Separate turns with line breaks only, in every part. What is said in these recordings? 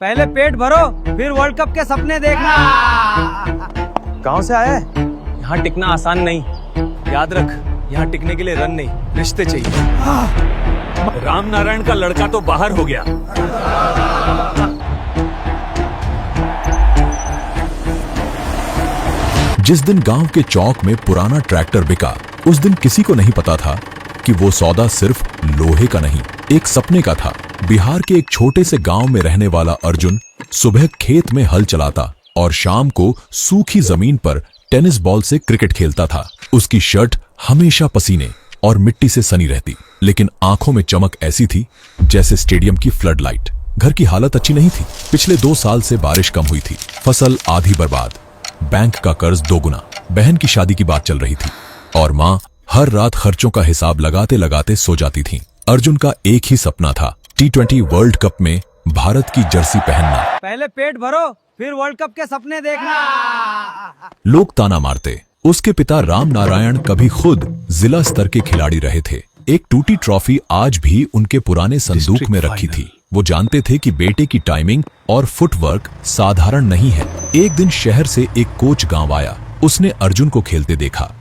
पहले पेट भरो, फिर वर्ल्ड कप के सपने देखना।
कहाँ से आया है?
यहाँ टिकना आसान नहीं, याद रख, यहाँ टिकने के लिए रन नहीं, रिश्ते चाहिए।
राम नारायण का लड़का तो बाहर हो गया।
जिस दिन गांव के चौक में पुराना ट्रैक्टर बिका, उस दिन किसी को नहीं पता था कि वो सौदा सिर्फ लोहे का नहीं, एक सपने का था। बिहार के एक छोटे से गांव में रहने वाला अर्जुन सुबह खेत में हल चलाता और शाम को सूखी जमीन पर टेनिस बॉल से क्रिकेट खेलता था। उसकी शर्ट हमेशा पसीने और मिट्टी से सनी रहती, लेकिन आंखों में चमक ऐसी थी जैसे स्टेडियम की फ्लड लाइट। घर की हालत अच्छी नहीं थी। पिछले 2 साल से बारिश कम हुई थी, फसल आधी बर्बाद, बैंक का कर्ज 2 गुना, बहन की शादी की बात चल रही थी और माँ हर रात खर्चों का हिसाब लगाते लगाते सो जाती थी। अर्जुन का एक ही सपना था, T20 वर्ल्ड कप में भारत की जर्सी पहनना।
पहले पेट भरो, फिर वर्ल्ड कप के सपने देखना।
लोग ताना मारते। उसके पिता राम नारायण कभी खुद जिला स्तर के खिलाड़ी रहे थे। एक टूटी ट्रॉफी आज भी उनके पुराने संदूक में रखी थी। वो जानते थे कि बेटे की टाइमिंग और फुटवर्क साधारण नहीं है। एक दिन शहर से एक कोच गांव आया। उसने अर्जुन को खेलते देखा।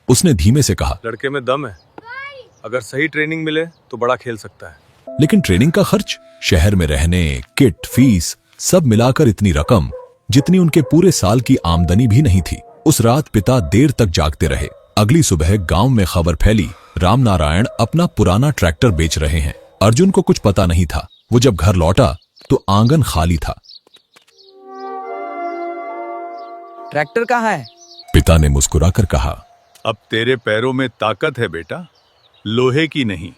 उसने धीमे से कहा,
लड़के में दम है, अगर सही ट्रेनिंग मिले तो बड़ा खेल सकता है।
लेकिन ट्रेनिंग का खर्च, शहर में रहने, किट, फीस, सब मिलाकर इतनी रकम जितनी उनके पूरे साल की आमदनी भी नहीं थी। उस रात पिता देर तक जागते रहे। अगली सुबह गांव में खबर फैली, राम नारायण अपना पुराना ट्रैक्टर बेच रहे हैं। अर्जुन को कुछ पता नहीं था। वो जब घर लौटा तो आंगन खाली था।
ट्रैक्टर कहाँ है?
पिता ने मुस्कुराकर कहा,
अब तेरे पैरों में ताकत है बेटा, लोहे की नहीं।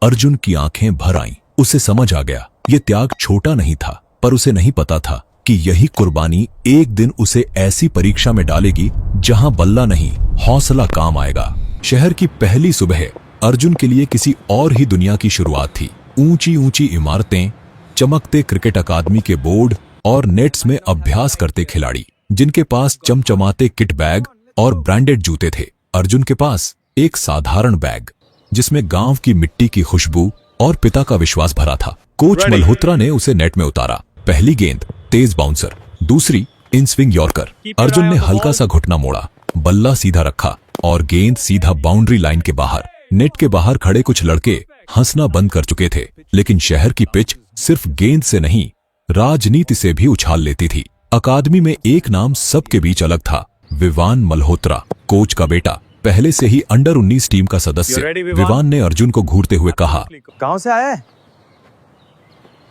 अर्जुन की आंखें भर आईं। उसे समझ आ गया, ये त्याग छोटा नहीं था, पर उसे नहीं पता था कि यही कुर्बानी एक दिन उसे ऐसी परीक्षा में डालेगी जहां बल्ला नहीं, हौसला काम आएगा। शहर की पहली सुबह अर्जुन के लिए किसी और ही दुनिया की शुरुआत थी। ऊंची ऊंची इमारतें, चमकते क्रिकेट अकादमी के बोर्ड और नेट्स में अभ्यास करते खिलाड़ी, जिनके पास चमचमाते किट बैग और ब्रांडेड जूते थे। अर्जुन के पास एक साधारण बैग जिसमें गांव की मिट्टी की खुशबू और पिता का विश्वास भरा था। कोच मल्होत्रा ने उसे नेट में उतारा। पहली गेंद तेज बाउंसर, दूसरी इन स्विंग यॉर्कर। अर्जुन ने हल्का सा घुटना मोड़ा, बल्ला सीधा रखा और गेंद सीधा बाउंड्री लाइन के बाहर। नेट के बाहर खड़े कुछ लड़के हंसना बंद कर चुके थे, लेकिन शहर की पिच सिर्फ गेंद से नहीं, राजनीति से भी उछाल लेती थी। अकादमी में एक नाम सबके बीच अलग था, विवान मल्होत्रा, कोच का बेटा, पहले से ही अंडर 19 टीम का सदस्य। विवान ने अर्जुन को घूरते हुए कहा,
कहाँ से आया है?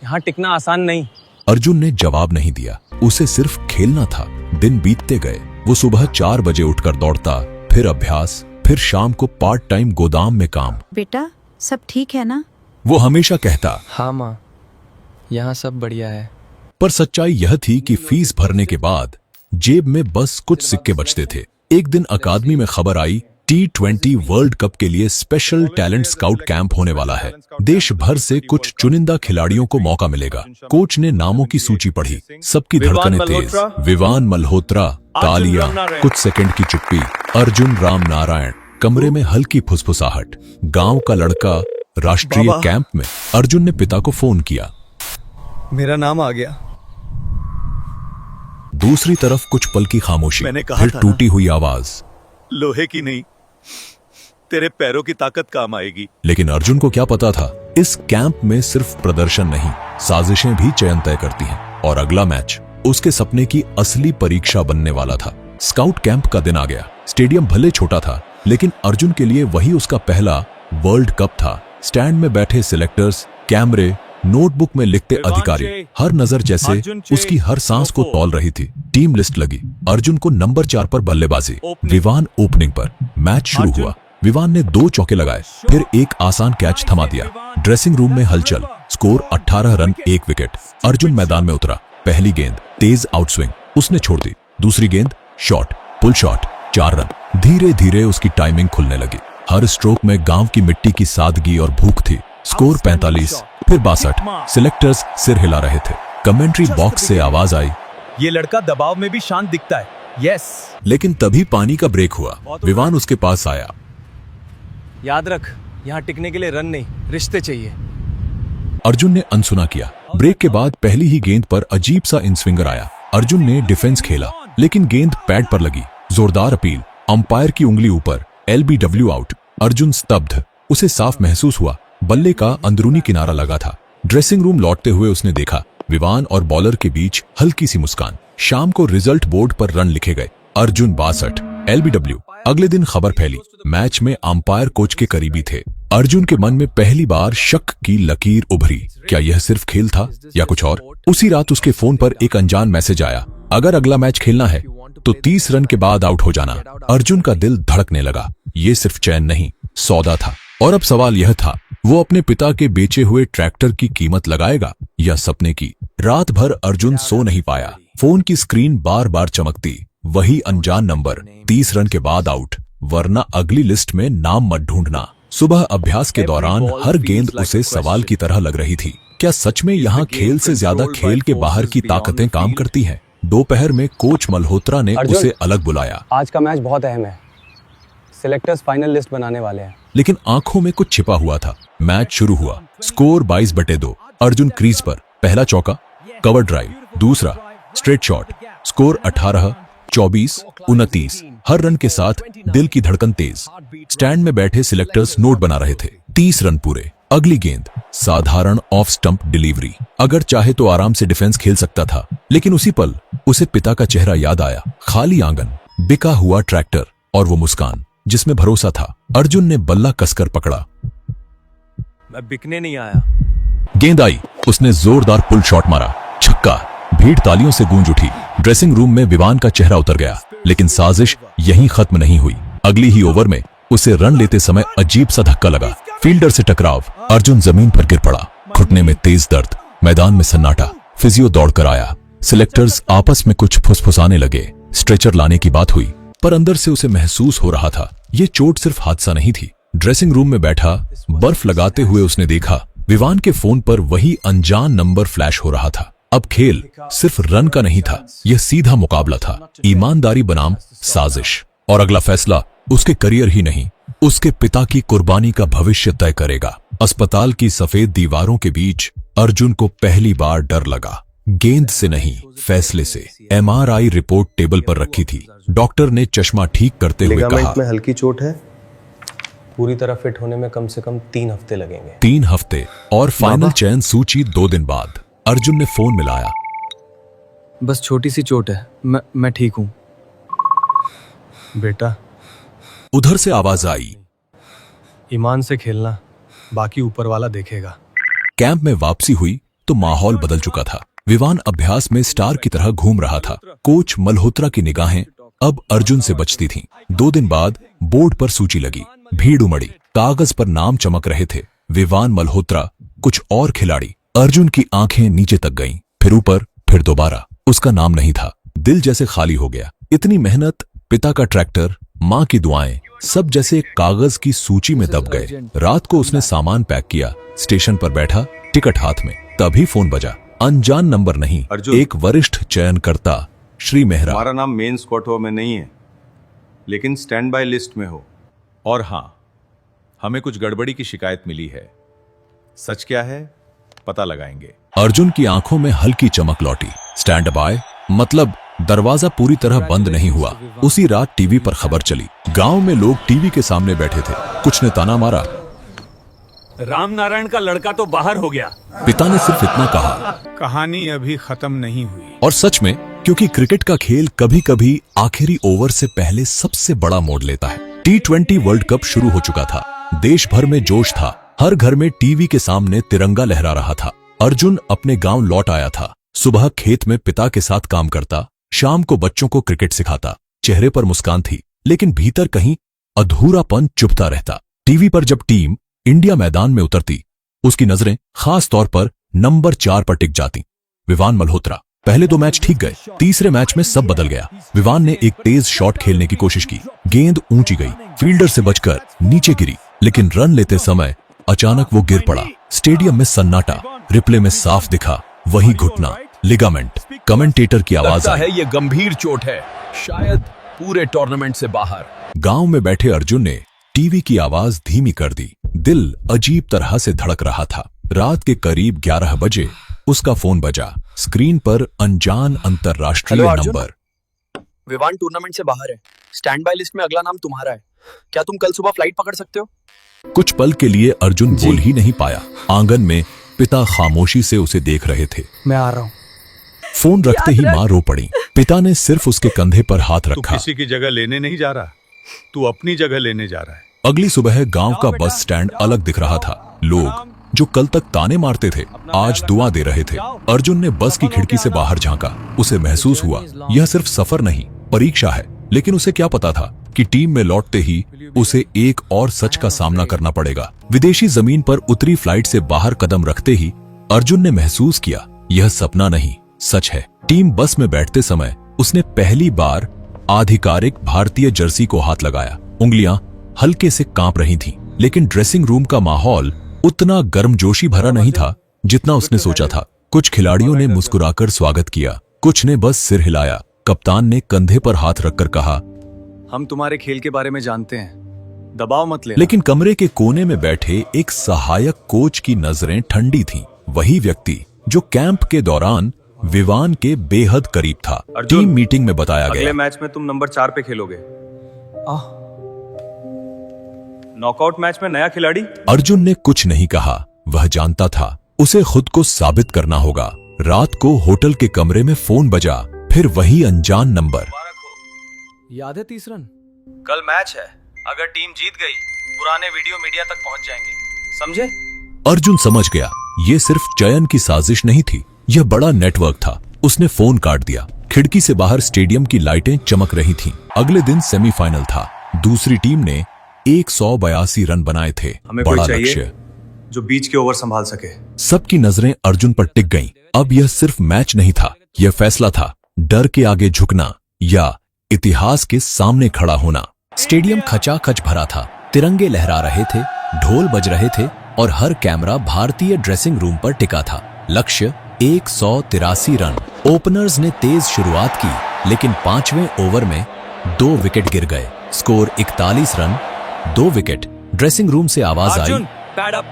यहाँ टिकना आसान नहीं।
अर्जुन ने जवाब नहीं दिया। उसे सिर्फ खेलना था। दिन बीतते गए। वो सुबह 4 बजे उठकर दौड़ता, फिर अभ्यास, फिर शाम को पार्ट टाइम गोदाम में काम।
बेटा, सब ठीक है ना?
वो हमेशा कहता,
हाँ माँ, यहाँ सब बढ़िया है।
पर सच्चाई यह थी कि फीस भरने के बाद जेब में बस कुछ सिक्के बचते थे। एक दिन अकादमी में खबर आई, T20 वर्ल्ड कप के लिए स्पेशल टैलेंट स्काउट कैंप होने वाला है। देश भर से कुछ चुनिंदा खिलाड़ियों को मौका मिलेगा। कोच ने नामों की सूची पढ़ी। सबकी धड़कनें तेज। विवान मल्होत्रा, तालियां, कुछ सेकंड की चुप्पी। अर्जुन राम नारायण, कमरे में हल्की फुसफुसाहट। गांव का लड़का राष्ट्रीय कैंप में। अर्जुन ने पिता को फोन किया।
मेरा नाम आ गया।
दूसरी तरफ कुछ पल की खामोशी,
मैंने कहा
फिर
था ना।
टूटी हुई आवाज,
लोहे की नहीं, तेरे पैरों की ताकत काम आएगी।
लेकिन अर्जुन को क्या पता था, इस कैंप में सिर्फ प्रदर्शन नहीं, साजिशें भी चयन तय करती हैं। और अगला मैच उसके सपने की असली परीक्षा बनने वाला था। स्काउट कैंप का दिन आ गया। स्टेडियम भले छोटा था, लेकिन अर्जुन के लिए वही उसका पहला वर्ल्ड कप था। स्टैंड में बैठे सिलेक्टर्स, कैमरे, नोटबुक में लिखते अधिकारी, हर नजर जैसे उसकी हर सांस को तौल रही थी। टीम लिस्ट लगी। अर्जुन को नंबर 4 पर बल्लेबाजी, विवान ओपनिंग पर। मैच शुरू हुआ। विवान ने 2 चौके लगाए, फिर एक आसान कैच थमा दिया। ड्रेसिंग रूम में हलचल। Score 18 run, 1 wicket. अर्जुन मैदान में उतरा। पहली गेंद तेज आउटस्विंग, उसने छोड़ दी। दूसरी गेंद शॉट, पुल शॉट, 4 रन। धीरे धीरे उसकी टाइमिंग खुलने लगी। हर स्ट्रोक में गांव की मिट्टी की सादगी और भूख थी। स्कोर 45, फिर 62। सिलेक्टर्स सिर हिला रहे थे। कमेंट्री बॉक्स से आवाज आई,
ये लड़का दबाव में भी शांत दिखता है। यस।
लेकिन तभी पानी का ब्रेक हुआ। विवान उसके पास आया।
याद रख, यहाँ टिकने के लिए रन नहीं, रिश्ते चाहिए।
अर्जुन ने अनसुना किया। ब्रेक के बाद पहली ही गेंद पर अजीब सा इन स्विंगर आया। अर्जुन ने डिफेंस खेला, लेकिन गेंद पैड पर लगी। जोरदार अपील, अंपायर की उंगली ऊपर, LBW आउट। अर्जुन स्तब्ध। उसे साफ महसूस हुआ बल्ले का अंदरूनी किनारा लगा था। ड्रेसिंग रूम लौटते हुए उसने देखा विवान और बॉलर के बीच हल्की सी मुस्कान। शाम को रिजल्ट बोर्ड पर रन लिखे गए। अर्जुन 62, LBW। अगले दिन खबर फैली, मैच में अंपायर कोच के करीबी थे। अर्जुन के मन में पहली बार शक की लकीर उभरी। क्या यह सिर्फ खेल था या कुछ और? उसी रात उसके फोन पर एक अनजान मैसेज आया, अगर अगला मैच खेलना है तो 30 रन के बाद आउट हो जाना। अर्जुन का दिल धड़कने लगा। ये सिर्फ चैन नहीं, सौदा था। और अब सवाल यह था, वो अपने पिता के बेचे हुए ट्रैक्टर की कीमत लगाएगा या सपने की? रात भर अर्जुन सो नहीं पाया। फोन की स्क्रीन बार बार चमकती, वही अनजान नंबर, 30 रन के बाद आउट, वरना अगली लिस्ट में नाम मत ढूंढना। सुबह अभ्यास के दौरान हर गेंद उसे सवाल की तरह लग रही थी। क्या सच में यहाँ खेल से ज्यादा खेल के बाहर की ताकतें काम करती हैं? दोपहर में कोच मल्होत्रा ने उसे अलग बुलाया।
आज का मैच बहुत अहम है, सिलेक्टर्स फाइनल लिस्ट बनाने वाले हैं।
लेकिन आंखों में कुछ छिपा हुआ था। मैच शुरू हुआ। स्कोर 22/2। अर्जुन क्रीज पर, पहला चौका, कवर ड्राइव, दूसरा स्ट्रेट शॉट। स्कोर 18, 24, 29। हर रन के साथ दिल की धड़कन तेज। स्टैंड में बैठे सिलेक्टर्स नोट बना रहे थे। 30 रन पूरे। अगली गेंद साधारण ऑफ स्टंप डिलीवरी। अगर चाहे तो आराम से डिफेंस खेल सकता था, लेकिन उसी पल उसे पिता का चेहरा याद आया। खाली आंगन, बिका हुआ ट्रैक्टर और वो मुस्कान जिसमें भरोसा था। अर्जुन ने बल्ला कसकर पकड़ा।
मैं बिकने नहीं आया।
गेंद आई, उसने जोरदार पुल शॉट मारा, छक्का। भीड़ तालियों से गूंज उठी। ड्रेसिंग रूम में विवान का चेहरा उतर गया, लेकिन साजिश यहीं खत्म नहीं हुई। अगली ही ओवर में उसे रन लेते समय अजीब सा धक्का लगा। फील्डर से टकराव। अर्जुन जमीन पर गिर पड़ा। घुटने में तेज दर्द, मैदान में सन्नाटा। फिजियो दौड़कर आया। सिलेक्टर्स आपस में कुछ फुसफुसाने लगे। स्ट्रेचर लाने की बात हुई, पर अंदर से उसे महसूस हो रहा था ये चोट सिर्फ हादसा नहीं थी। ड्रेसिंग रूम में बैठा बर्फ लगाते हुए उसने देखा विवान के फोन पर वही अनजान नंबर फ्लैश हो रहा था। अब खेल सिर्फ रन का नहीं था, यह सीधा मुकाबला था, ईमानदारी बनाम साजिश। और अगला फैसला उसके करियर ही नहीं, उसके पिता की कुर्बानी का भविष्य तय करेगा। अस्पताल की सफेद दीवारों के बीच अर्जुन को पहली बार डर लगा। गेंद से नहीं, फैसले से। MRI रिपोर्ट टेबल पर रखी थी। डॉक्टर ने चश्मा ठीक करते हुए कहा,
लिगामेंट में हल्की चोट है, पूरी तरह फिट होने में कम से कम 3 हफ्ते लगेंगे।
3 हफ्ते और फाइनल चयन सूची 2 दिन बाद। अर्जुन ने फोन मिलाया।
बस छोटी सी चोट है, मैं ठीक हूँ।
बेटा,
उधर से आवाज आई,
ईमान से खेलना, बाकी ऊपर वाला देखेगा।
कैंप में वापसी हुई तो माहौल बदल चुका था। विवान अभ्यास में स्टार की तरह घूम रहा था। कोच मल्होत्रा की निगाहें अब अर्जुन से बचती थीं। 2 दिन बाद बोर्ड पर सूची लगी। भीड़ उमड़ी, कागज पर नाम चमक रहे थे। विवान मल्होत्रा, कुछ और खिलाड़ी। अर्जुन की आंखें नीचे तक गईं, फिर ऊपर, फिर दोबारा। उसका नाम नहीं था। दिल जैसे खाली हो गया। इतनी मेहनत, पिता का ट्रैक्टर, माँ की दुआएं, सब जैसे एक कागज की सूची में दब गए। रात को उसने सामान पैक किया, स्टेशन पर बैठा, टिकट हाथ में। तभी फोन बजा। अनजान नंबर नहीं,
अर्जुन।
एक वरिष्ठ चयनकर्ता, श्री मेहरा।
हमारा नाम मेन स्क्वाड में नहीं है, लेकिन स्टैंड बाय लिस्ट में हो। और हाँ, हमें कुछ गड़बड़ी की शिकायत मिली है। सच क्या है पता लगाएंगे।
अर्जुन की आंखों में हल्की चमक लौटी। स्टैंड बाय मतलब दरवाजा पूरी तरह बंद नहीं हुआ। उसी रात टीवी पर खबर चली। गांव में लोग टीवी के सामने बैठे थे। कुछ ने ताना मारा,
राम नारायण का लड़का तो बाहर हो गया।
पिता ने सिर्फ इतना कहा,
कहानी अभी खत्म नहीं हुई।
और सच में, क्योंकि क्रिकेट का खेल कभी कभी आखिरी ओवर से पहले सबसे बड़ा मोड़ लेता है। T20 वर्ल्ड कप शुरू हो चुका था। देश भर में जोश था। हर घर में टीवी के सामने तिरंगा लहरा रहा था। अर्जुन अपने गांव लौट आया था। सुबह खेत में पिता के साथ काम करता, शाम को बच्चों को क्रिकेट सिखाता। चेहरे पर मुस्कान थी, लेकिन भीतर कहीं अधूरापन चुभता रहता। टीवी पर जब टीम इंडिया मैदान में उतरती, उसकी नजरें खास तौर पर नंबर 4 पर टिक जाती, विवान मल्होत्रा। पहले 2 मैच ठीक गए, तीसरे मैच में सब बदल गया। विवान ने एक तेज शॉट खेलने की कोशिश की। गेंद ऊंची गई, फील्डर से बचकर नीचे गिरी, लेकिन रन लेते समय अचानक वो गिर पड़ा। स्टेडियम में सन्नाटा। रिप्ले में साफ दिखा वही घुटना, लिगामेंट। कमेंटेटर की आवाज आई,
है ये गंभीर चोट है, शायद पूरे टूर्नामेंट से बाहर।
गांव में बैठे अर्जुन ने टीवी की आवाज धीमी कर दी। दिल अजीब तरह से धड़क रहा था। रात के करीब 11 बजे उसका फोन बजा। स्क्रीन पर अनजान अंतरराष्ट्रीय
hello Arjun.
Number.
Vivaan tournament से बाहर है। स्टैंड बाय लिस्ट में अगला नाम तुम्हारा है। क्या तुम कल सुबह फ्लाइट पकड़ सकते हो?
कुछ पल के लिए अर्जुन बोल ही नहीं पाया। आंगन में पिता खामोशी से उसे देख रहे थे।
मैं आ रहा हूँ।
फोन रखते ही मां रो पड़ी। पिता ने सिर्फ उसके कंधे पर हाथ
तू
रखा।
किसी की जगह लेने नहीं जा रहा, तू अपनी जगह लेने जा रहा है।
अगली सुबह गांव का बस स्टैंड अलग दिख रहा था। लोग जो कल तक ताने मारते थे आज दुआ दे रहे थे। अर्जुन ने बस की खिड़की से बाहर झांका। उसे महसूस हुआ यह सिर्फ सफर नहीं परीक्षा है। लेकिन उसे क्या पता था कि टीम में लौटते ही उसे एक और सच का सामना करना पड़ेगा। विदेशी जमीन पर उतरी फ्लाइट से बाहर कदम रखते ही अर्जुन ने महसूस किया यह सपना नहीं सच है। टीम बस में बैठते समय उसने पहली बार आधिकारिक भारतीय जर्सी को हाथ लगाया। उंगलियां हल्के से कांप रही थीं, लेकिन ड्रेसिंग रूम का माहौल उतना गर्मजोशी भरा नहीं था जितना उसने सोचा था। कुछ खिलाड़ियों ने मुस्कुराकर स्वागत किया, कुछ ने बस सिर हिलाया। कप्तान ने कंधे पर हाथ रखकर कहा,
हम तुम्हारे खेल के बारे में जानते हैं, दबाव मत लेना।
लेकिन कमरे के कोने में बैठे एक सहायक कोच की नजरें ठंडी थीं। वही व्यक्ति जो कैंप के दौरान विवान के बेहद करीब था।
अर्जुन,
टीम मीटिंग में बताया
अगले
गया
मैच में तुम नंबर 4 पे खेलोगे। नॉकआउट मैच में नया खिलाड़ी।
अर्जुन ने कुछ नहीं कहा। वह जानता था उसे खुद को साबित करना होगा। रात को होटल के कमरे में फोन बजा, फिर वही अनजान नंबर।
याद है 30 रन?
कल मैच है, अगर टीम जीत गई पुराने वीडियो मीडिया तक पहुंच जाएंगे, समझे?
अर्जुन समझ गया ये सिर्फ चयन की साजिश नहीं थी, यह बड़ा नेटवर्क था। उसने फोन काट दिया। खिड़की से बाहर स्टेडियम की लाइटें चमक रही थीं। अगले दिन सेमीफाइनल था। दूसरी टीम ने 182 रन बनाए थे।
हमें
बड़ा
कोई चाहिए
लक्ष्य।
जो बीच के ओवर संभाल सके।
सबकी नजरें अर्जुन पर टिक गईं। अब यह सिर्फ मैच नहीं था, यह फैसला था। डर के आगे झुकना या इतिहास के सामने खड़ा होना। स्टेडियम खचाखच भरा था। तिरंगे लहरा रहे थे, ढोल बज रहे थे और हर कैमरा भारतीय ड्रेसिंग रूम पर टिका था। लक्ष्य 183 रन। ओपनर्स ने तेज शुरुआत की, लेकिन 5वें ओवर में 2 विकेट गिर गए। Score 41 run, 2 wicket. Dressing room से आवाज आई।
Arjun, pad up.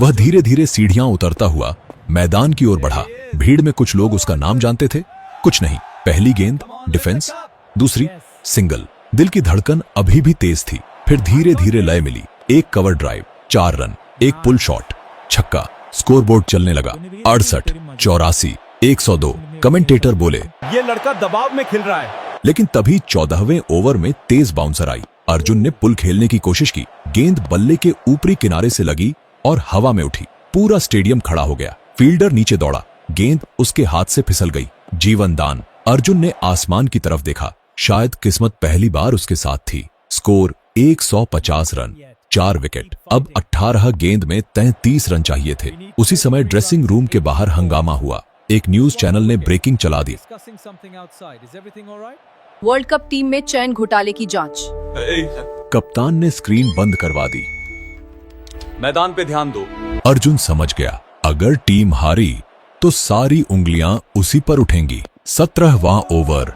वह धीरे धीरे सीढ़ियां उतरता हुआ मैदान की ओर बढ़ा। भीड़ में कुछ लोग उसका नाम जानते थे, कुछ नहीं। पहली गेंद डिफेंस, दूसरी सिंगल। दिल की धड़कन अभी भी तेज थी। फिर धीरे धीरे लय मिली। एक कवर ड्राइव, 4 रन। एक पुल शॉट, छक्का। स्कोरबोर्ड चलने लगा। 68, 84, 102। कमेंटेटर बोले,
ये लड़का दबाव में खेल रहा है।
लेकिन तभी 14वें ओवर में तेज बाउंसर आई। अर्जुन ने पुल खेलने की कोशिश की। गेंद बल्ले के ऊपरी किनारे से लगी और हवा में उठी। पूरा स्टेडियम खड़ा हो गया। फील्डर नीचे दौड़ा। गेंद उसके हाथ से फिसल गई। जीवन दान। अर्जुन ने आसमान की तरफ देखा। शायद किस्मत पहली बार उसके साथ थी। Score 150 run, 4 wicket. अब 18 गेंद में 33 रन चाहिए थे। उसी समय ड्रेसिंग रूम के बाहर हंगामा हुआ। एक न्यूज चैनल ने ब्रेकिंग चला दी।
वर्ल्ड कप टीम में चयन घोटाले की जांच।
कप्तान ने स्क्रीन बंद करवा दी।
मैदान पे ध्यान दो।
अर्जुन समझ गया अगर टीम हारी तो सारी उंगलियां उसी पर उठेंगी। 17वां ओवर,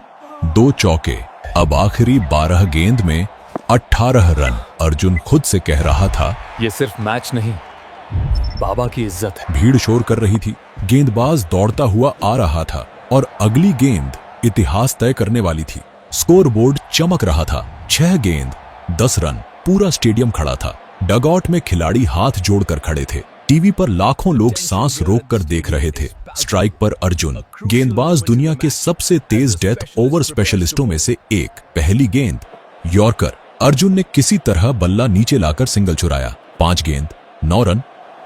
2 चौके। अब आखिरी 12 गेंद में 18 रन। अर्जुन खुद से कह रहा था,
ये सिर्फ मैच नहीं, बाबा की इज्जत है।
भीड़ शोर कर रही थी। गेंदबाज दौड़ता हुआ आ रहा था और अगली गेंद इतिहास तय करने वाली थी। स्कोरबोर्ड चमक रहा था। 6 गेंद, 10 रन। पूरा स्टेडियम खड़ा था। डगआउट में खिलाड़ी हाथ जोड़कर खड़े थे। टीवी पर लाखों लोग सांस रोककर देख रहे थे। स्ट्राइक पर अर्जुन, गेंदबाज दुनिया के सबसे तेज डेथ ओवर स्पेशलिस्टों में से एक। पहली गेंद यॉर्कर। अर्जुन ने किसी तरह बल्ला नीचे लाकर सिंगल चुराया। 5 गेंद, 9 रन।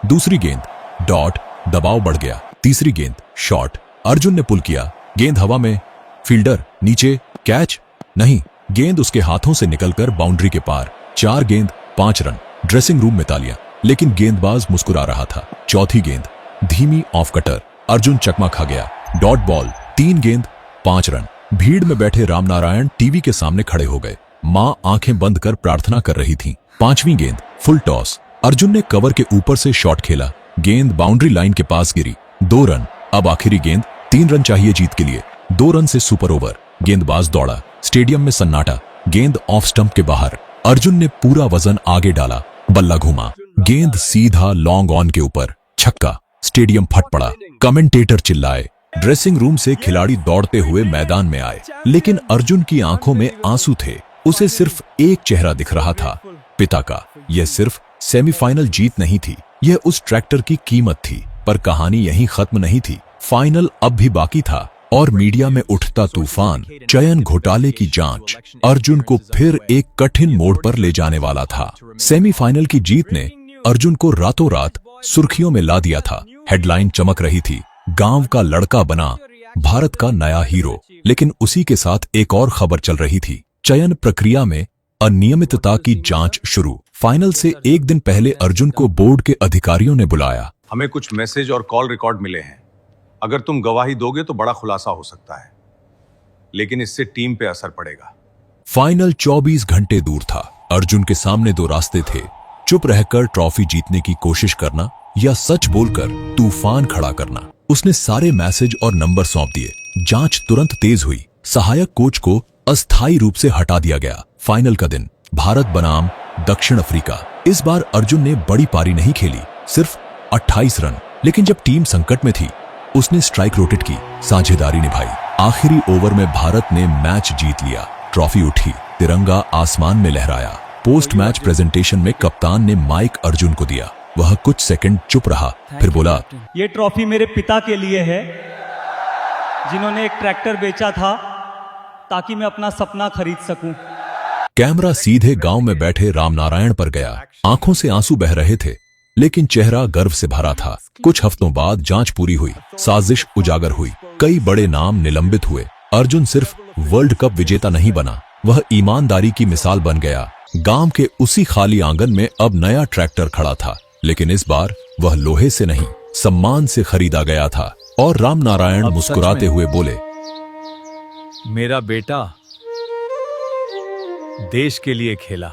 दूसरी गेंद डॉट। दबाव बढ़ गया। तीसरी गेंद शॉट। अर्जुन ने पुल किया। गेंद हवा में। फील्डर नीचे। कैच नहीं। गेंद उसके हाथों से निकलकर बाउंड्री के पार। 4 गेंद, 5 रन। ड्रेसिंग रूम में तालियां, लेकिन गेंदबाज मुस्कुरा रहा था। चौथी गेंद धीमी ऑफ कटर। अर्जुन चकमा खा गया। Dot ball. 3 गेंद, 5 रन। भीड़ में बैठे रामनारायण टीवी के सामने खड़े हो गए। मां आंखें बंद कर प्रार्थना कर रही थी। 5वीं गेंद फुल टॉस। अर्जुन ने कवर के ऊपर से शॉट खेला। गेंद बाउंड्री लाइन के पास गिरी। 2 रन। अब आखिरी गेंद। 3 रन चाहिए जीत के लिए। 2 रन से सुपर ओवर। गेंदबाज दौड़ा। स्टेडियम में सन्नाटा। गेंद ऑफ स्टंप के बाहर। अर्जुन ने पूरा वजन आगे डाला। बल्ला घूमा। गेंद सीधा लॉन्ग ऑन के ऊपर। छक्का। स्टेडियम फट पड़ा। कमेंटेटर चिल्लाए। ड्रेसिंग रूम से खिलाड़ी दौड़ते हुए मैदान में आए, लेकिन अर्जुन की आंखों में आंसू थे। उसे सिर्फ एक चेहरा दिख रहा था, पिता का। यह सिर्फ सेमीफाइनल जीत नहीं थी, यह उस ट्रैक्टर की कीमत थी। पर कहानी यहीं खत्म नहीं थी। फाइनल अब भी बाकी था और मीडिया में उठता तूफान। चयन घोटाले की जांच अर्जुन को फिर एक कठिन मोड़ पर ले जाने वाला था। सेमीफाइनल की जीत ने अर्जुन को रातों रात सुर्खियों में ला दिया था। हेडलाइन चमक रही थी, गांव का लड़का बना भारत का नया हीरो। लेकिन उसी के साथ एक और खबर चल रही थी। चयन प्रक्रिया में अनियमितता की जांच शुरू। फाइनल से एक दिन पहले अर्जुन को बोर्ड के अधिकारियों ने बुलाया।
हमें कुछ मैसेज और कॉल रिकॉर्ड मिले हैं। अगर तुम गवाही दोगे तो बड़ा खुलासा हो सकता है, लेकिन इससे टीम पे असर पड़ेगा।
फाइनल 24 घंटे दूर था। अर्जुन के सामने दो रास्ते थे, चुप रहकर ट्रॉफी जीतने की कोशिश करना या सच बोलकर तूफान खड़ा करना। उसने सारे मैसेज और नंबर सौंप दिए। जांच तुरंत तेज हुई। सहायक कोच को अस्थायी रूप से हटा दिया गया। फाइनल का दिन, भारत बनाम दक्षिण अफ्रीका। इस बार अर्जुन ने बड़ी पारी नहीं खेली, सिर्फ 28 रन। लेकिन जब टीम संकट में थी, उसने स्ट्राइक रोटेट की, साझेदारी निभाई। आखिरी ओवर में भारत ने मैच जीत लिया। ट्रॉफी उठी, तिरंगा आसमान में लहराया। पोस्ट मैच प्रेजेंटेशन में कप्तान ने माइक अर्जुन को दिया। वह कुछ सेकंड चुप रहा, फिर बोला,
ये ट्रॉफी मेरे पिता के लिए है, जिन्होंने एक ट्रैक्टर बेचा था ताकि मैं अपना सपना खरीद सकूं।
कैमरा सीधे गांव में बैठे रामनारायण पर गया। आंखों से आंसू बह रहे थे, लेकिन चेहरा गर्व से भरा था। कुछ हफ्तों बाद जांच पूरी हुई, साजिश उजागर हुई, कई बड़े नाम निलंबित हुए। अर्जुन सिर्फ वर्ल्ड कप विजेता नहीं बना, वह ईमानदारी की मिसाल बन गया। गांव के उसी खाली आंगन में अब नया ट्रैक्टर खड़ा था, लेकिन इस बार वह लोहे से नहीं, सम्मान से खरीदा गया था। और रामनारायण मुस्कुराते हुए बोले,
मेरा बेटा देश के लिए खेला।